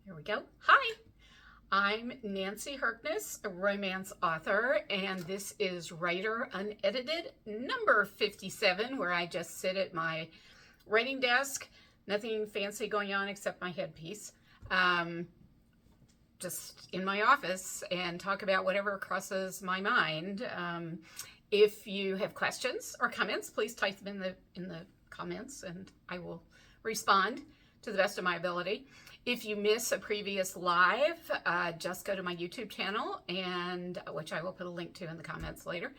Here we go. Hi, I'm Nancy Harkness, a romance author, and this is Writer Unedited number 57, where I just sit at my writing desk. Nothing fancy going on except my headpiece. Just in my office and talk about whatever crosses my mind. If you have questions or comments, please type them in the comments and I will respond to the best of my ability. If you miss a previous live, just go to my YouTube channel, and which I will put a link to in the comments later,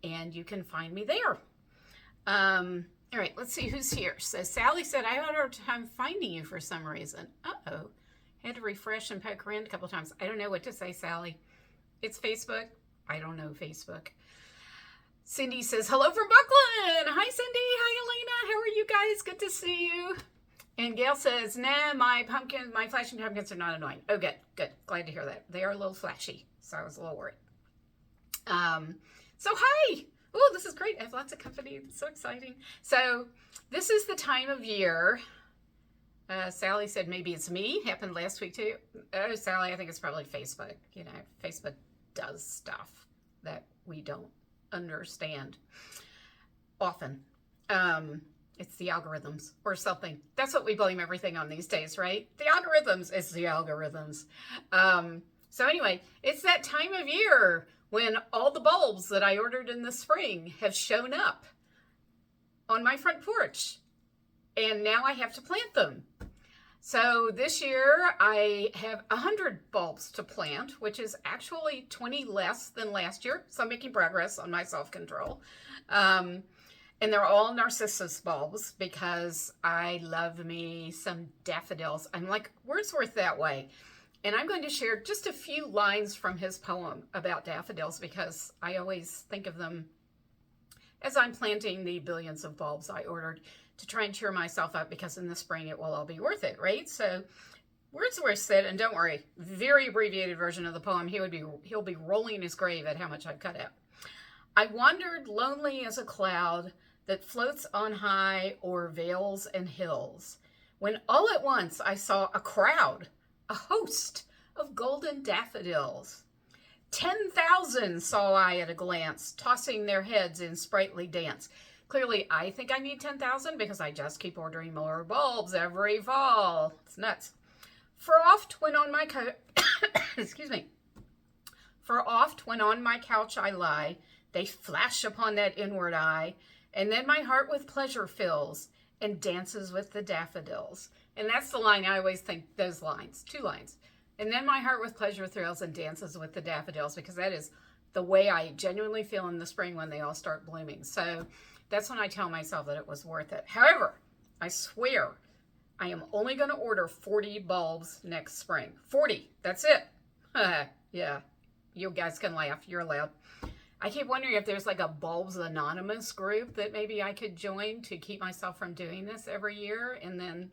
and you can find me there. All right, let's see who's here. So Sally said, I had a hard time finding you for some reason. Uh-oh. Had to refresh and poke around a couple times. I don't know what to say, Sally. It's Facebook. I don't know Facebook. Cindy says, hello from Brooklyn. Hi, Cindy. Hi, Elena. How are you guys? Good to see you. And Gail says, nah, my flashing pumpkins are not annoying. Oh, good, good. Glad to hear that. They are a little flashy, so I was a little worried. So hi. Oh, this is great. I have lots of company. It's so exciting. So this is the time of year. Sally said maybe it's me. Happened last week too. Oh, Sally, I think it's probably Facebook. You know, Facebook does stuff that we don't understand often. It's the algorithms or something. That's what we blame everything on these days, right? The algorithms. It's the algorithms. So anyway, it's that time of year when all the bulbs that I ordered in the spring have shown up on my front porch. And now I have to plant them. So this year I have 100 bulbs to plant, which is actually 20 less than last year. So I'm making progress on my self-control. And they're all narcissus bulbs because I love me some daffodils. I'm like Wordsworth that way. And I'm going to share just a few lines from his poem about daffodils because I always think of them as I'm planting the billions of bulbs I ordered to try and cheer myself up because in the spring it will all be worth it, right? So Wordsworth said, and don't worry, very abbreviated version of the poem, he'll be rolling in his grave at how much I've cut out. I wandered lonely as a cloud that floats on high o'er vales and hills, when all at once I saw a crowd, a host of golden daffodils. 10,000 saw I at a glance, tossing their heads in sprightly dance. Clearly, I think I need 10,000 because I just keep ordering more bulbs every fall. It's nuts. For oft when on my For oft when on my couch I lie, they flash upon that inward eye, and then my heart with pleasure fills and dances with the daffodils. And that's the line I always think, those lines, 2 lines. And then my heart with pleasure thrills and dances with the daffodils, because that is the way I genuinely feel in the spring when they all start blooming. So that's when I tell myself that it was worth it. However, I swear I am only going to order 40 bulbs next spring. 40, that's it. Yeah, you guys can laugh. You're allowed. I keep wondering if there's like a Bulbs Anonymous group that maybe I could join to keep myself from doing this every year and then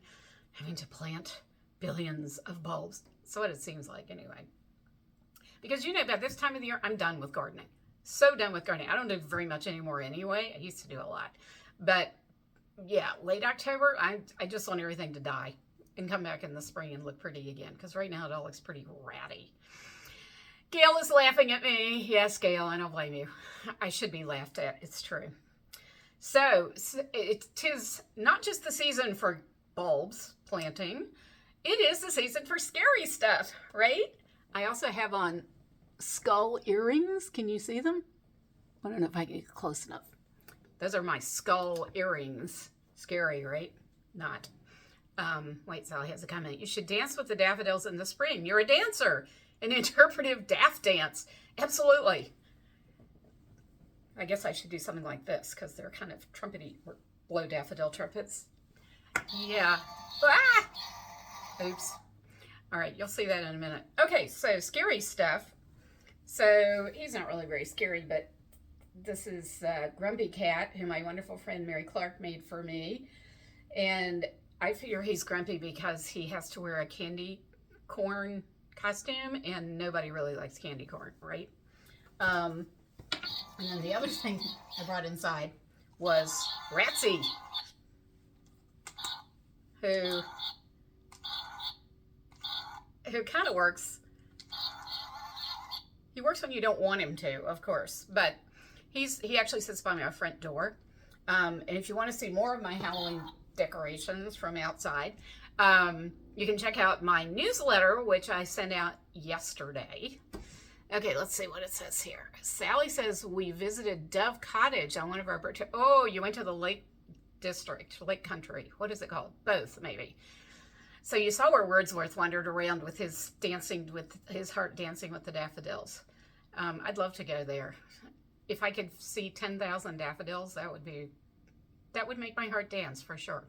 having to plant billions of bulbs. That's what it seems like anyway. Because you know, about this time of the year, I'm done with gardening. So done with gardening. I don't do very much anymore anyway. I used to do a lot. But yeah, late October, I just want everything to die and come back in the spring and look pretty again. Because right now it all looks pretty ratty. Gail is laughing at me. Yes, Gail, I don't blame you. I should be laughed at. It's true. So it is not just the season for bulbs planting. It is the season for scary stuff, right? I also have on skull earrings. Can you see them? I don't know if I can get close enough. Those are my skull earrings. Scary, right? Not. Wait, Sally has a comment. You should dance with the daffodils in the spring. You're a dancer. An interpretive daff dance. Absolutely. I guess I should do something like this because they're kind of trumpety, blow daffodil trumpets. Yeah. Ah! Oops. All right, you'll see that in a minute. Okay, so scary stuff. So he's not really very scary, but this is Grumpy Cat, who my wonderful friend Mary Clark made for me. And I figure he's grumpy because he has to wear a candy corn costume, and nobody really likes candy corn, right? And then the other thing I brought inside was Ratsy, who who kind of works. He works when you don't want him to, of course, but he actually sits by my front door. And if you want to see more of my Halloween decorations from outside, you can check out my newsletter, which I sent out yesterday. Okay, let's see what it says here. Sally says we visited Dove Cottage on one of our birthdays. Oh, you went to the Lake District, Lake Country. What is it called? Both, maybe. So you saw where Wordsworth wandered around with his heart dancing with the daffodils. I'd love to go there. If I could see 10,000 daffodils, that would make my heart dance for sure.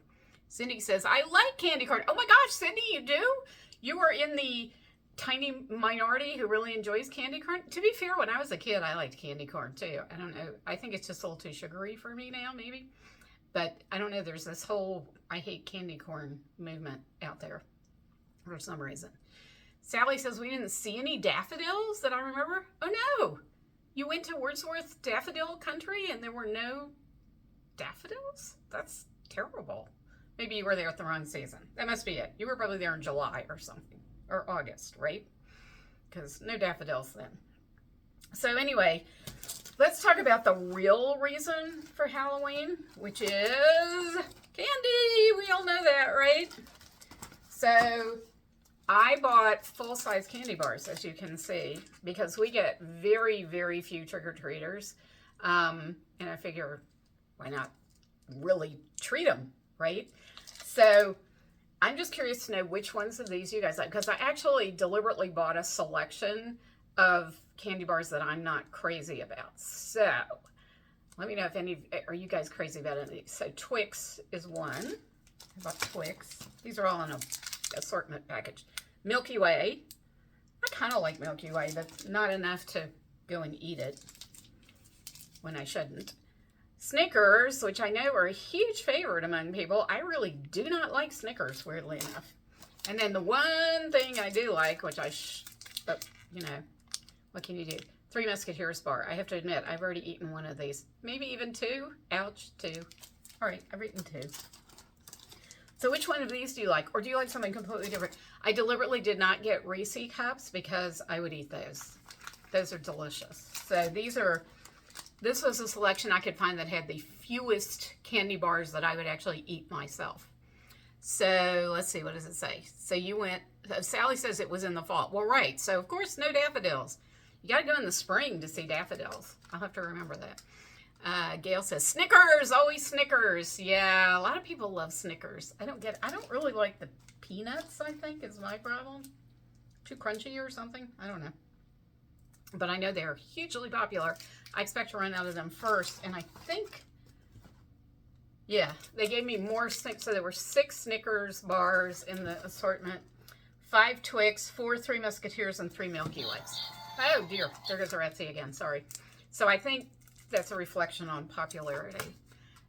Cindy says, I like candy corn. Oh my gosh, Cindy, you do? You are in the tiny minority who really enjoys candy corn. To be fair, when I was a kid, I liked candy corn too. I don't know. I think it's just a little too sugary for me now, maybe. But I don't know. There's this whole I hate candy corn movement out there for some reason. Sally says we didn't see any daffodils that I remember. Oh no. You went to Wordsworth Daffodil Country and there were no daffodils? That's terrible. Maybe you were there at the wrong season. That must be it. You were probably there in July or something. Or August, right? Because no daffodils then. So anyway, let's talk about the real reason for Halloween, which is candy. We all know that, right? So I bought full-size candy bars, as you can see, because we get very, very few trick-or-treaters. And I figure, why not really treat them, right? So I'm just curious to know which ones of these you guys like, because I actually deliberately bought a selection of candy bars that I'm not crazy about. So let me know if are you guys crazy about any of these? So Twix is one. I bought Twix. These are all in a assortment package. Milky Way. I kind of like Milky Way, but not enough to go and eat it when I shouldn't. Snickers, which I know are a huge favorite among people. I really do not like Snickers, weirdly enough. And then the one thing I do like, which but, you know, what can you do? Three Musketeers bar. I have to admit, I've already eaten one of these. Maybe even two. Ouch, two. All right, I've eaten two. So which one of these do you like? Or do you like something completely different? I deliberately did not get Reese cups because I would eat those. Those are delicious. So this was a selection I could find that had the fewest candy bars that I would actually eat myself. So let's see, what does it say? So you went, Sally says it was in the fall. Well, right. So of course, no daffodils. You got to go in the spring to see daffodils. I'll have to remember that. Gail says, Snickers, always Snickers. Yeah, a lot of people love Snickers. I don't really like the peanuts, I think, is my problem. Too crunchy or something. I don't know. But I know they're hugely popular. I expect to run out of them first. And I think, yeah, they gave me more Snickers. So there were 6 Snickers bars in the assortment. 5 Twix, 4 Three Musketeers, and 3 Milky Ways. Oh, dear. There goes Aratsy again. Sorry. So I think that's a reflection on popularity.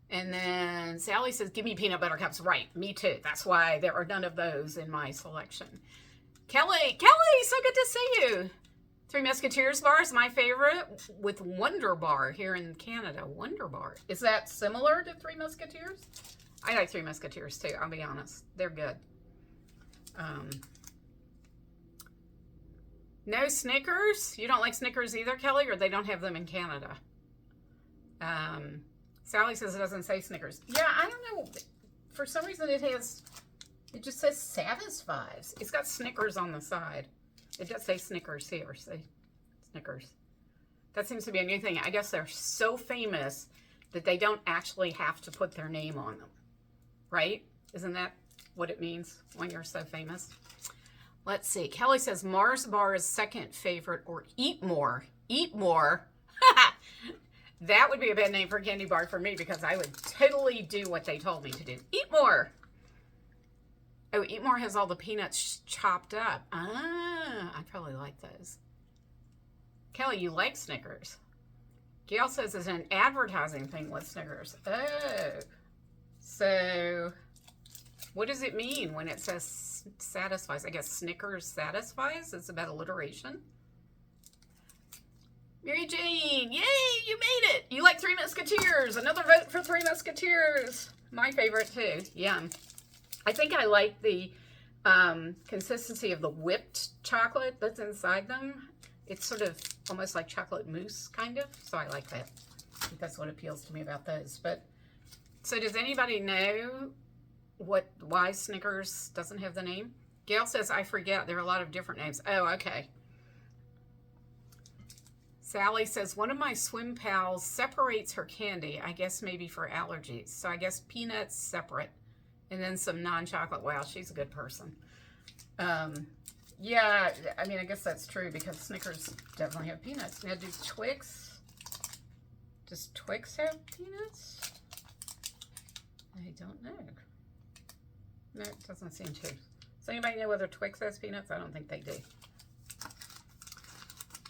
And then Sally says, give me peanut butter cups. Right. Me too. That's why there are none of those in my selection. Kelly, so good to see you. Three Musketeers bar is my favorite with Wonder Bar here in Canada. Wonder Bar. Is that similar to Three Musketeers? I like Three Musketeers too, I'll be honest. They're good. No Snickers? You don't like Snickers either, Kelly, or they don't have them in Canada? Sally says it doesn't say Snickers. Yeah, I don't know. For some reason it just says Satisfies. It's got Snickers on the side. It does say Snickers here. Say Snickers. That seems to be a new thing. I guess they're so famous that they don't actually have to put their name on them. Right? Isn't that what it means when you're so famous? Let's see. Kelly says Mars Bar is second favorite, or Eat More. Eat More. That would be a bad name for a candy bar for me because I would totally do what they told me to do. Eat More. Oh, Eat More has all the peanuts chopped up. Ah, I probably like those. Kelly, you like Snickers. Gail says it's an advertising thing with Snickers. Oh. So, what does it mean when it says satisfies? I guess Snickers satisfies? It's about alliteration. Mary Jane, yay, you made it. You like Three Musketeers. Another vote for Three Musketeers. My favorite too. Yum. I think I like the consistency of the whipped chocolate that's inside them. It's sort of almost like chocolate mousse, kind of. So I like that. I think that's what appeals to me about those. But so does anybody know why Snickers doesn't have the name? Gail says, I forget. There are a lot of different names. Oh, okay. Sally says, one of my swim pals separates her candy, I guess maybe for allergies. So I guess peanuts separate and then some non-chocolate. Wow, she's a good person. Yeah, I mean, I guess that's true because Snickers definitely have peanuts. Now, does Twix have peanuts? I don't know. No, it doesn't seem to. Does anybody know whether Twix has peanuts? I don't think they do.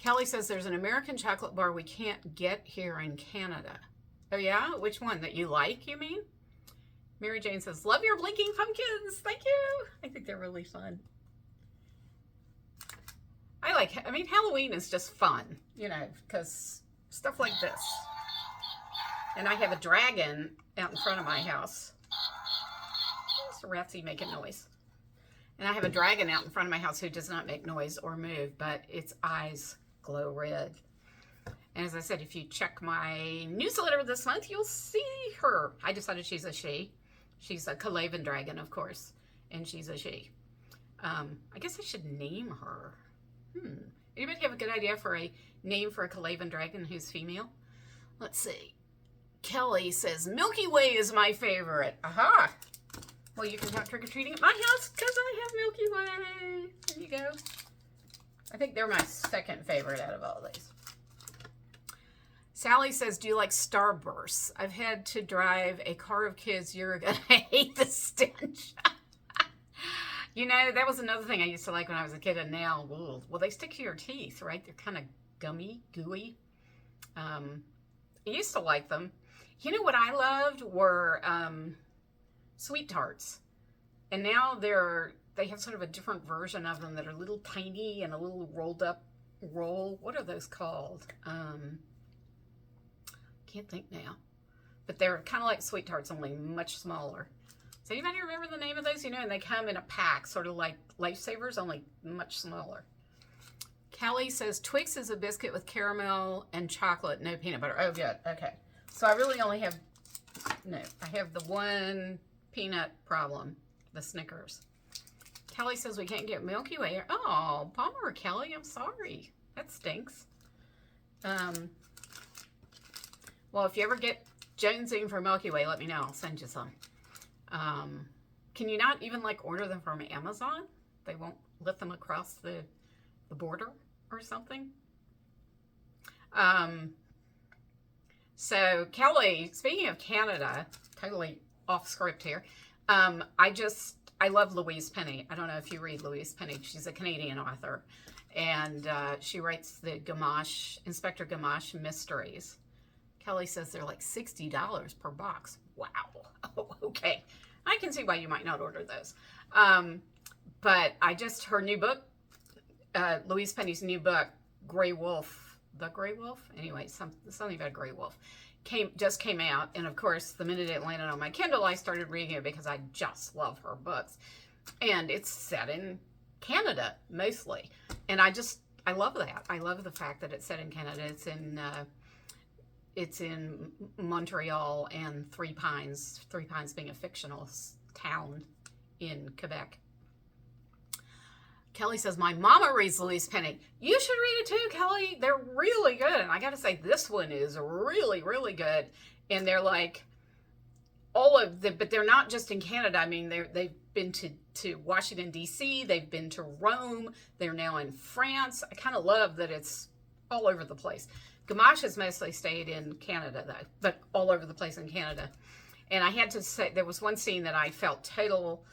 Kelly says there's an American chocolate bar we can't get here in Canada. Oh yeah? Which one? That you like, you mean? Mary Jane says, love your blinking pumpkins. Thank you. I think they're really fun. I mean, Halloween is just fun, you know, because stuff like this. And I have a dragon out in front of my house. Mr. Ratsy making noise. And I have a dragon out in front of my house who does not make noise or move, but its eyes glow red. And as I said, if you check my newsletter this month, you'll see her. I decided she's a she. She's a Kalavan dragon, of course, and she's a she. I guess I should name her. Anybody have a good idea for a name for a Kalavan dragon who's female? Let's see. Kelly says, Milky Way is my favorite. Aha! Well, you can have trick-or-treating at my house because I have Milky Way. There you go. I think they're my second favorite out of all these. Sally says, do you like Starbursts? I've had to drive a car of kids a year ago. I hate the stench. You know, that was another thing I used to like when I was a kid, and now, ooh, well, they stick to your teeth, right? They're kind of gummy, gooey. I used to like them. You know what I loved were sweet tarts. And now they have sort of a different version of them that are a little tiny and a little rolled up roll. What are those called? Can't think now. But they're kind of like sweet tarts, only much smaller. Does anybody remember the name of those? You know, and they come in a pack, sort of like Lifesavers, only much smaller. Kelly says, Twix is a biscuit with caramel and chocolate, no peanut butter. Oh, good. Okay. So I really only have, no, I have the one peanut problem, the Snickers. Kelly says we can't get Milky Way. Oh, bummer, Kelly. I'm sorry. That stinks. Well, if you ever get jonesing for Milky Way, let me know. I'll send you some. Can you not even like order them from Amazon? They won't let them across the border or something. So Kelly, speaking of Canada, totally off script here. I love Louise Penny. I don't know if you read Louise Penny. She's a Canadian author, and she writes the Inspector Gamache mysteries. Kelly says they're like $60 per box. Wow. Oh, okay. I can see why you might not order those. But her new book, Louise Penny's new book, Gray Wolf, The Gray Wolf? Anyway, something about Gray Wolf, just came out. And of course, the minute it landed on my Kindle, I started reading it because I just love her books. And it's set in Canada, mostly. And I love that. I love the fact that it's set in Canada. It's in Montreal and Three Pines being a fictional town in Quebec. Kelly says, my mama reads Louise Penny. You should read it too, Kelly. They're really good. And I got to say, this one is really, really good. And they're like, but they're not just in Canada. I mean, they've been to Washington, D.C. They've been to Rome. They're now in France. I kind of love that it's all over the place. Gamache has mostly stayed in Canada, though, but all over the place in Canada. And I had to say, there was one scene that I felt total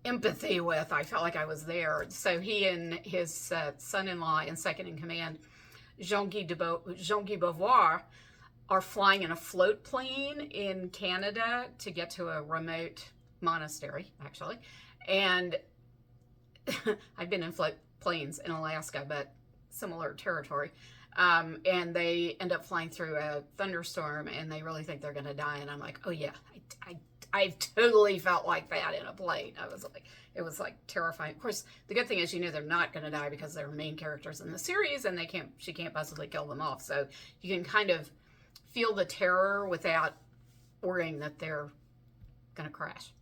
empathy with. I felt like I was there. So he and his son-in-law and second in command, Jean-Guy Beauvoir, are flying in a float plane in Canada to get to a remote monastery, actually. And I've been in float planes in Alaska, but similar territory. And they end up flying through a thunderstorm, and they really think they're going to die. And I'm like, oh yeah, I totally felt like that in a plane. It was like terrifying. Of course, the good thing is, they're not going to die because they're main characters in the series, and she can't possibly kill them off. So you can kind of feel the terror without worrying that they're going to crash.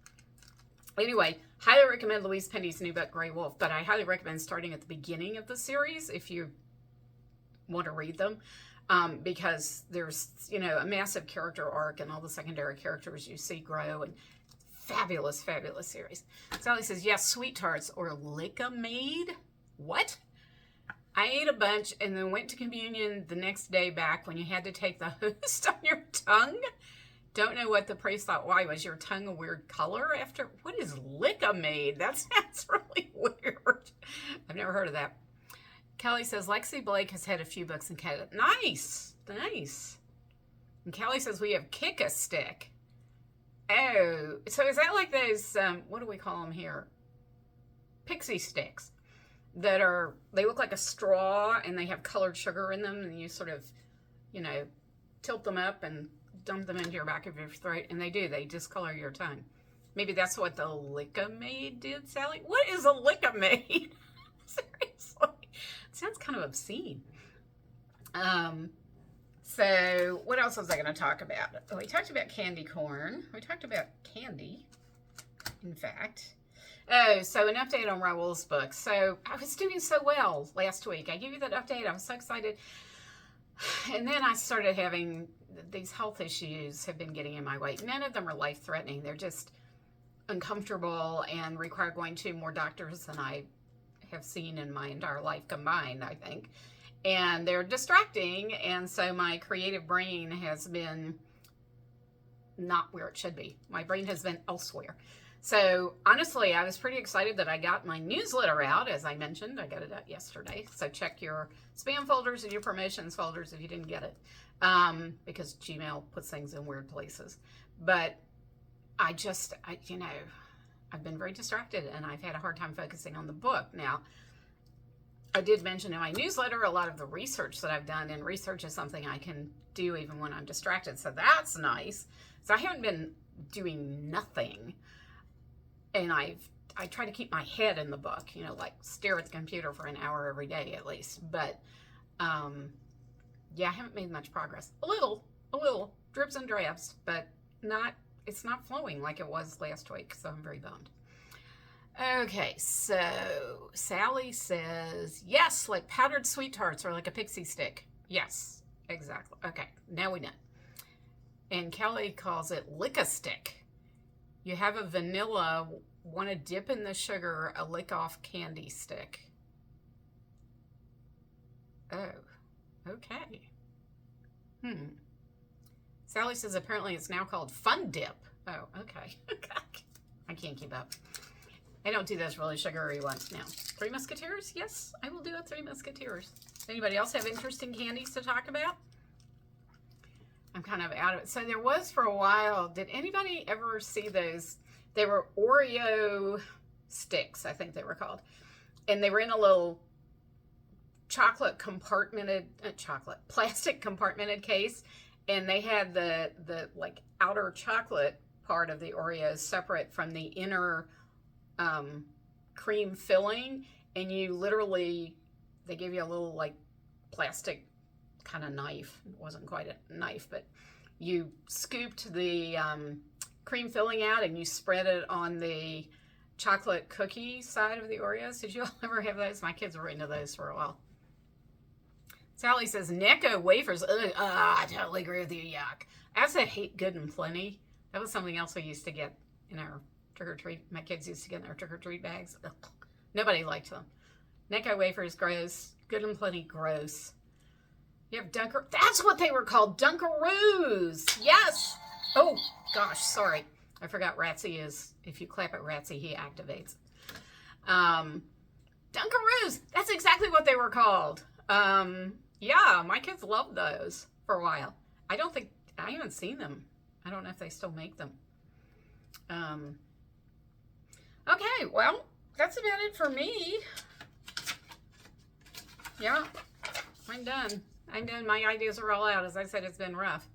Anyway, highly recommend Louise Penny's new book, Grey Wolf, but I highly recommend starting at the beginning of the series if you want to read them, because there's, a massive character arc, and all the secondary characters you see grow, and fabulous, fabulous series. Sally says, yes, sweet tarts or lick-a-maid. What? I ate a bunch and then went to communion the next day back when you had to take the host on your tongue. Don't know what the priest thought. Why? Was your tongue a weird color after? What is lick-a-maid? That sounds really weird. I've never heard of that. Kelly says, Lexi Blake has had a few books in Canada. Nice. Nice. And Kelly says, we have Kick-a-Stick. Oh, so is that like those, what do we call them here? Pixie sticks that they look like a straw and they have colored sugar in them, and you sort of, tilt them up and dump them into your back of your throat, and they discolor your tongue. Maybe that's what the lick-a-maid did, Sally? What is a lick-a-maid? Seriously. It sounds kind of obscene. So what else was I going to talk about? Oh, we talked about candy corn. We talked about candy, in fact. Oh, so an update on Raoul's book. So I was doing so well last week. I gave you that update. I was so excited. And then I started having these health issues have been getting in my way. None of them are life-threatening. They're just uncomfortable and require going to more doctors than I have seen in my entire life combined, I think. And they're distracting, and so my creative brain has been not where it should be. My brain has been elsewhere. So honestly, I was pretty excited that I got my newsletter out. As I mentioned, I got it out yesterday. So check your spam folders and your promotions folders if you didn't get it, because Gmail puts things in weird places. But I've been very distracted, and I've had a hard time focusing on the book. Now, I did mention in my newsletter a lot of the research that I've done, and research is something I can do even when I'm distracted, so that's nice. So I haven't been doing nothing, and I try to keep my head in the book, like stare at the computer for an hour every day at least. But yeah, I haven't made much progress. A little drips and drabs, but it's not flowing like it was last week, so I'm very bummed. Okay, so Sally says, yes, like powdered sweet tarts or like a pixie stick. Yes, exactly. Okay, now we know. And Kelly calls it lick-a-stick. You have a vanilla, want to dip in the sugar, a lick-off candy stick. Oh, okay. Sally says apparently it's now called Fun Dip. Oh, okay. I can't keep up. I don't do those really sugary ones now. Three Musketeers? Yes, I will do a Three Musketeers. Anybody else have interesting candies to talk about? I'm kind of out of it. So there was for a while, did anybody ever see those? They were Oreo sticks, I think they were called. And they were in a little plastic compartmented case. And they had the like outer chocolate part of the Oreos separate from the inner cream filling, and you literally, they gave you a little like plastic kind of knife. It wasn't quite a knife, but you scooped the cream filling out and you spread it on the chocolate cookie side of the Oreos. Did you all ever have those? My kids were into those for a while. Sally says Necco wafers. I totally agree with you. Yuck. I also hate Good and Plenty. That was something else we used to get in our trick-or-treat. My kids used to get in their trick-or-treat bags. Ugh. Nobody liked them. Necco wafers, gross. Good and Plenty, gross. You have that's what they were called, Dunkaroos. Yes. Oh, gosh, sorry. I forgot Ratsy is, if you clap at Ratsy, he activates. Dunkaroos. That's exactly what they were called. Yeah, my kids loved those for a while. I haven't seen them. I don't know if they still make them. Okay, well, that's about it for me. Yeah, I'm done. My ideas are all out. As I said, it's been rough.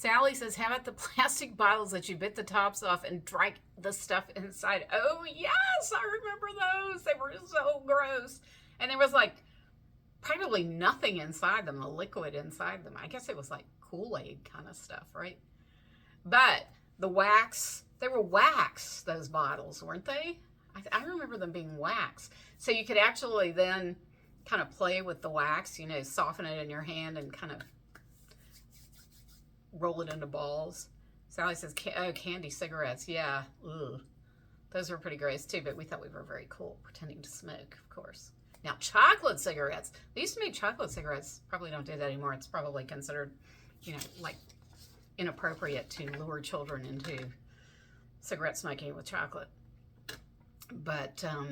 Sally says, how about the plastic bottles that you bit the tops off and drank the stuff inside? Oh, yes, I remember those. They were so gross. And there was like probably nothing inside them, the liquid inside them. I guess it was like Kool-Aid kind of stuff, right? But the wax, they were wax, those bottles, weren't they? I remember them being wax. So you could actually then kind of play with the wax, you know, soften it in your hand and kind of roll it into balls. Sally says, oh, candy cigarettes. Yeah. Ugh. Those were pretty gross too, but we thought we were very cool, pretending to smoke, of course. Now, chocolate cigarettes. They used to make chocolate cigarettes. Probably don't do that anymore. It's probably considered, you know, like inappropriate to lure children into cigarette smoking with chocolate. But I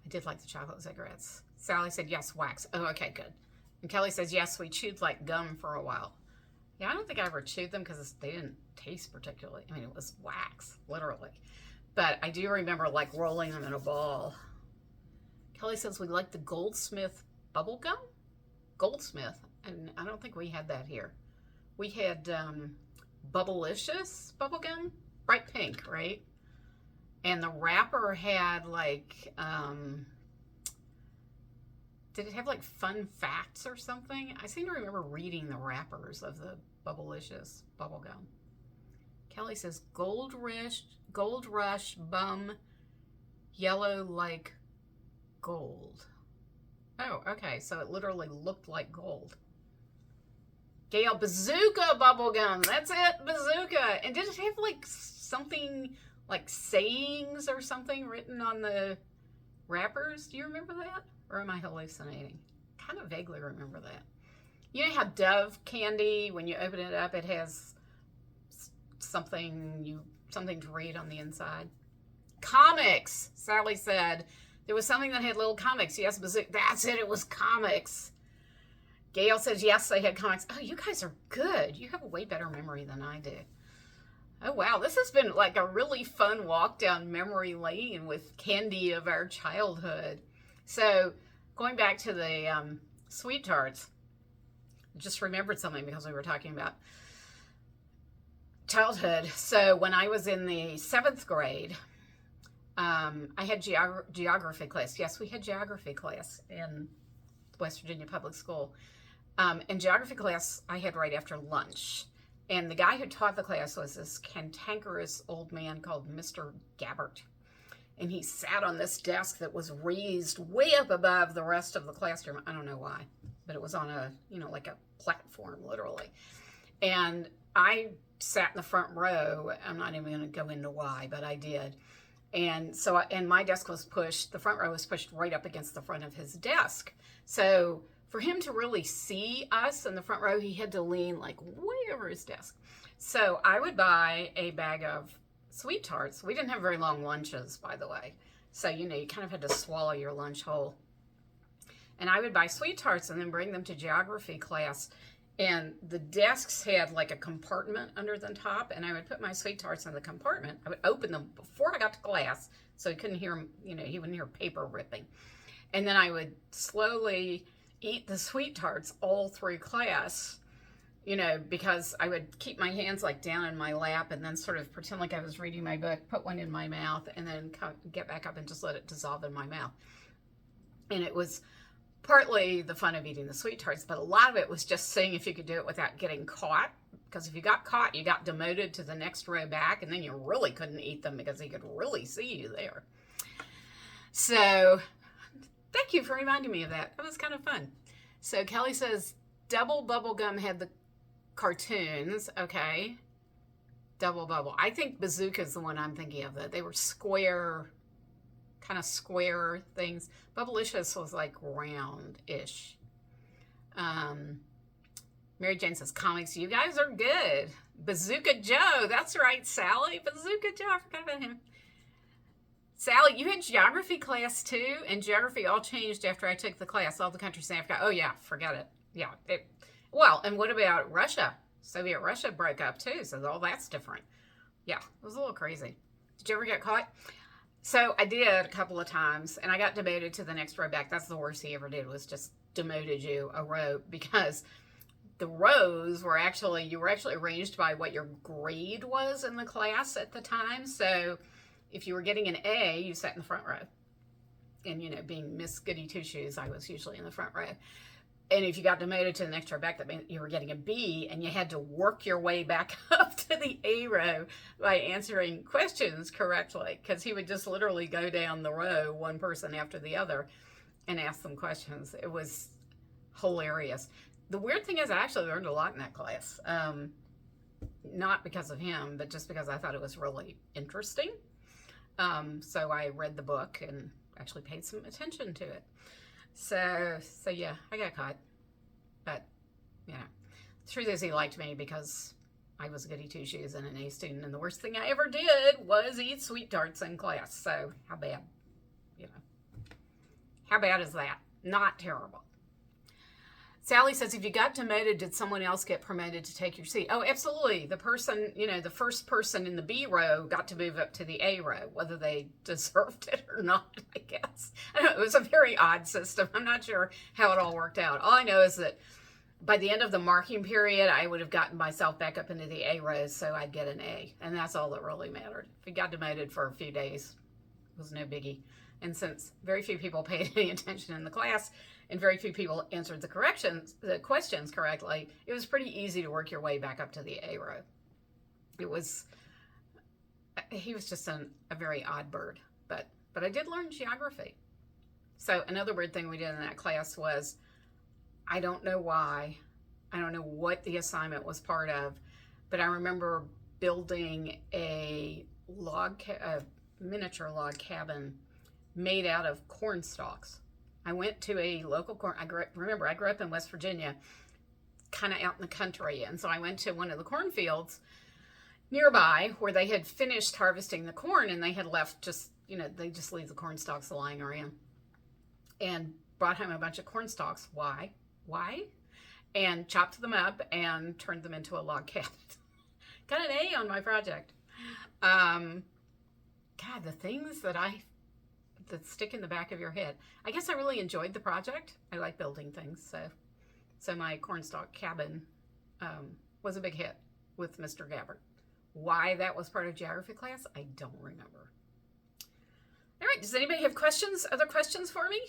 did like the chocolate cigarettes. Sally said, yes, wax. Oh, okay, good. And Kelly says, yes, we chewed like gum for a while. Yeah, I don't think I ever chewed them because they didn't taste particularly. I mean, it was wax, literally. But I do remember like rolling them in a ball. Kelly says we like the Goldsmith bubble gum. Goldsmith. And I don't think we had that here. We had Bubblicious bubble gum. Bright pink, right? And the wrapper had like, did it have like fun facts or something? I seem to remember reading the wrappers of the Bubblicious bubble gum. Kelly says Gold Rush bum, yellow like gold. Oh, okay. So it literally looked like gold. Gail, Bazooka bubble gum. That's it, Bazooka. And did it have like something like sayings or something written on the wrappers? Do you remember that? Or am I hallucinating? Kind of vaguely remember that. You know how Dove candy, when you open it up, it has something to read on the inside? Comics, Sally said. There was something that had little comics. Yes, that's it. It was comics. Gail says, yes, they had comics. Oh, you guys are good. You have a way better memory than I do. Oh, wow. This has been like a really fun walk down memory lane with candy of our childhood. So going back to the sweet tarts, I just remembered something because we were talking about childhood. So when I was in the 7th grade, I had geography class. Yes, we had geography class in West Virginia Public School. And geography class I had right after lunch. And the guy who taught the class was this cantankerous old man called Mr. Gabbert. And he sat on this desk that was raised way up above the rest of the classroom. I don't know why, but it was on a, you know, like a platform, literally. And I sat in the front row. I'm not even going to go into why, but I did. And so, and my desk was pushed, the front row was pushed right up against the front of his desk. So for him to really see us in the front row, he had to lean like way over his desk. So I would buy a bag of sweet tarts. We didn't have very long lunches, by the way. So, you know, you kind of had to swallow your lunch whole. And I would buy sweet tarts and then bring them to geography class. And the desks had like a compartment under the top. And I would put my sweet tarts in the compartment. I would open them before I got to class so he couldn't hear, you know, he wouldn't hear paper ripping. And then I would slowly eat the sweet tarts all through class, you know, because I would keep my hands like down in my lap and then sort of pretend like I was reading my book, put one in my mouth, and then get back up and just let it dissolve in my mouth. And it was partly the fun of eating the sweet tarts, but a lot of it was just seeing if you could do it without getting caught. Because if you got caught, you got demoted to the next row back, and then you really couldn't eat them because he could really see you there. So thank you for reminding me of that. That was kind of fun. So Kelly says, double bubble gum had the cartoons. Okay. Double bubble. I think Bazooka is the one I'm thinking of. That they were square, kind of square things. Bubblicious was like round-ish. Mary Jane says, comics, you guys are good. Bazooka Joe. That's right, Sally. Bazooka Joe. I forgot about him. Sally, you had geography class too, and geography all changed after I took the class. All the countries in Africa. Oh yeah, forget it. Yeah. Well, and what about Russia? Soviet Russia broke up too, so all that's different. Yeah, it was a little crazy. Did you ever get caught? So I did a couple of times, and I got demoted to the next row back. That's the worst he ever did, was just demoted you a row, because the rows were actually, you were actually arranged by what your grade was in the class at the time. So if you were getting an A, you sat in the front row. And, you know, being Miss Goody Two Shoes, I was usually in the front row. And if you got demoted to the next row back, that meant you were getting a B, and you had to work your way back up to the A row by answering questions correctly, because he would just literally go down the row, one person after the other, and ask them questions. It was hilarious. The weird thing is I actually learned a lot in that class. Not because of him, but just because I thought it was really interesting. So I read the book and actually paid some attention to it. So yeah, I got caught. But, you know, the truth is he liked me because I was a goody two shoes and an A student, and the worst thing I ever did was eat sweet tarts in class. So how bad? You know, how bad is that? Not terrible. Sally says, if you got demoted, did someone else get promoted to take your seat? Oh, absolutely. The person, you know, the first person in the B row got to move up to the A row, whether they deserved it or not, I guess. I don't know, it was a very odd system. I'm not sure how it all worked out. All I know is that by the end of the marking period, I would have gotten myself back up into the A rows, so I'd get an A. And that's all that really mattered. If you got demoted for a few days, it was no biggie. And since very few people paid any attention in the class, and very few people answered the questions correctly, it was pretty easy to work your way back up to the A row. He was just a very odd bird, but I did learn geography. So another weird thing we did in that class was, I don't know why, I don't know what the assignment was part of, but I remember building a miniature log cabin made out of corn stalks. I went to a local I grew up in West Virginia, kind of out in the country. And so I went to one of the cornfields nearby where they had finished harvesting the corn, and they had left just, you know, they just leave the corn stalks lying around, and brought home a bunch of corn stalks. Why? And chopped them up and turned them into a log cabin. Got an A on my project. God, the things that stick in the back of your head. I guess I really enjoyed the project. I like building things, so my cornstalk cabin was a big hit with Mr. Gabbard. Why that was part of geography class, I don't remember. All right, does anybody have questions? Other questions for me?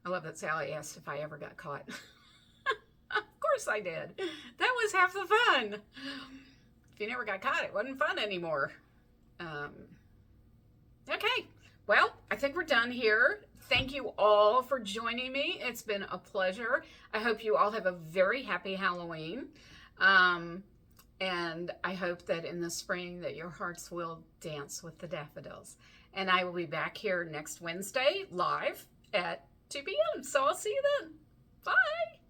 I love that Sally asked if I ever got caught. Of course I did. That was half the fun. If you never got caught, it wasn't fun anymore. Okay, well, I think we're done here. Thank you all for joining me. It's been a pleasure. I hope you all have a very happy Halloween. And I hope that in the spring that your hearts will dance with the daffodils. And I will be back here next Wednesday live at 2 p.m. So I'll see you then. Bye.